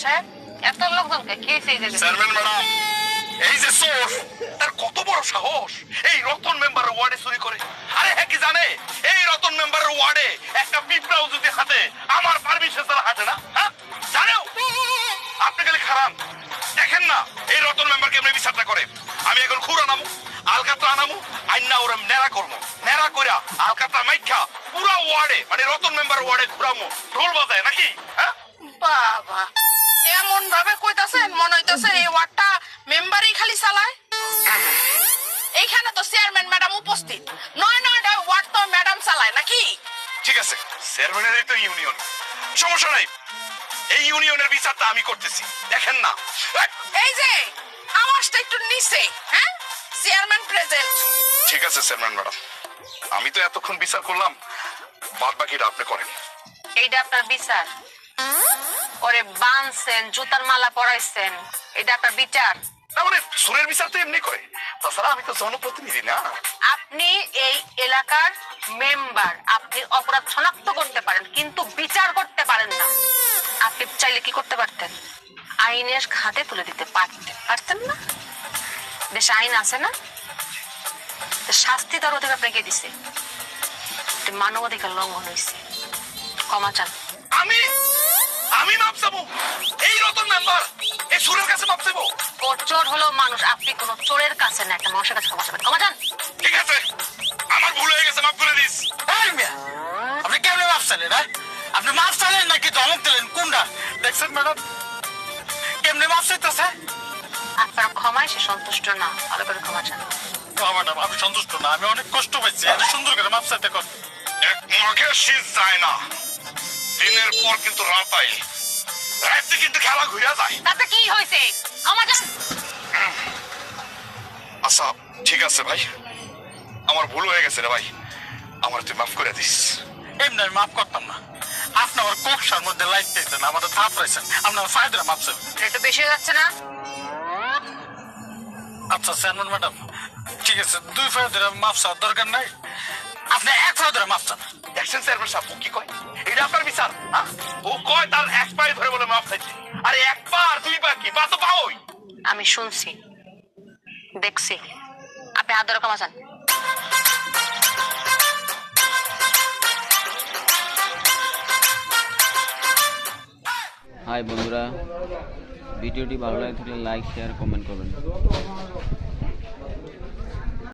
সাহেব এত লোকজনকে কি হয়েছে এই জায়গায়? চেয়ারম্যান ম্যাডাম, এই যে চোর, তার কত বড় সাহস এই রতন মেম্বারের ওয়ার্ডে চুরি করে। আরে হ্যাঁ কি জানে এই রতন মেম্বারের ওয়ার্ডে একটা পিঁপড়াও যদি হাতে আমার পারমিশন ছাড়া হাঁটে না, হ্যাঁ জানেও? আপনি খালি খারাপ দেখেন না এই রতন মেম্বারকে এমনি বিচারটা করে। আমি এখন খুঁড়া নামু, আলকাতরা আনামু, আইনা ওরা নেড়া করবো, নেড়া কইরা আলকাতরা মাইখা পুরা ওয়ার্ডে মানে রতন মেম্বার ওয়ার্ডে ঘুরামু, ঢোল বাজায় নাকি? হ্যাঁ বাবা এমন ভাবে কইতাছেন মনে হইতাছে এই ওয়ার্ডটা মেম্বারই খালি চালায়। এইখানে তো চেয়ারম্যান ম্যাডাম উপস্থিত, নয় ওয়ার্ড তো ম্যাডাম চালায় নাকি? ঠিক আছে, চেয়ারম্যানের তো ইউনিয়ন, সমস্যা নাই, এই ইউনিয়নের বিচারটা আমি করতেছি, দেখেন না। এই যে আওয়াজটা একটু নিচে, হ্যাঁ চেয়ারম্যান প্রেজেন্ট। ঠিক আছে চেয়ারম্যান ম্যাডাম, আমি তো এতক্ষণ বিচার করলাম, বাদ বাকিটা আপনি করেন। এইটা আপনার বিচার? ওরে বানছেন, জুতার মালা পরাইছেন, এটা আপনার বিচার? না মানে সুরের বিচার তো এমনি করে, তাছাড়া আমি তো জনপ্রতিনিধি না। আপনি এই এলাকার মেম্বার, আপনি অপরাধ শনাক্ত করতে পারেন কিন্তু বিচার করতে পারেন না। আপনি চাইলে কি করতে পারতেন? আইনের খাতে তুলে দিতে পারতেন না? দেশে আইন আছে না? শাস্তি দেওয়ার অধিকার আপনাকে দিছে, মানবাধিকার লঙ্ঘন হয়েছে, ক্ষমা চান। আমি মাপ চাবো? এই রতন মেম্বার এই সুরের কাছে মাপ চাবো? ও চোর হলো মানুষ, আপনি কোন চোরের কাছে না, একটা মানুষের কাছে ক্ষমা চাবেন। ক্ষমা চান। ঠিক আছে, আমার ভুল হয়ে গেছে, মাফ করে দিস। আপনি কেমনে মাপ চাইলেন? আপনি মাপ চাইলেন নাকি ধমক দিলেন? কোনটা দেখছেন ম্যাডাম কেমনে মাপ চাইতেছে? আপনার ক্ষমায় সে সন্তুষ্ট না, ভালো করে ক্ষমা চান। ম্যাডাম আমি সন্তুষ্ট না, আমি অনেক কষ্ট পাইছি, এত সুন্দর করে মাপ চাইতে কর। এক মাঘের শীত যায় না, দিনের পর কিন্তু রাত আই, রাতে কিন্তু খেলা ঘুরে যায়। তাতে কি হয়েছে? ক্ষমা চান। আচ্ছা ঠিক আছে ভাই, আমার ভুল হয়ে গেছে রে ভাই, আমার তুই মাফ করে দিস। এমনি আমি মাফ করতাম না, আপনি আমার কোকসার মধ্যে লাইট দিয়েছেন, আমাদের থাপ রয়েছেন, আপনি আমার ফায়দা মাপ চাইবেন। একটু বেশি হয়ে যাচ্ছে না? আচ্ছা চেয়ারম্যান ম্যাডাম, ঠিক আছে, 2 ফায়দা মাপ চাওয়ার দরকার নাই, আপনি 1 ফায়দা মাপ চান। দেখছেন চেয়ারম্যান সাহেব ও কি কয়? এটা আপনার বিচার? হ্যাঁ ও কয় তার এক পায়ে ধরে বলে মাফ চাইছে, আরে একবার দুইবার কি পা তো পাওই। আমি শুনছি, দেখছি, আপনি হাত ধরে ক্ষমা চান। হাই বন্ধুরা, ভিডিওটি ভালো লাগে থাকলে লাইক শেয়ার কমেন্ট করবেন।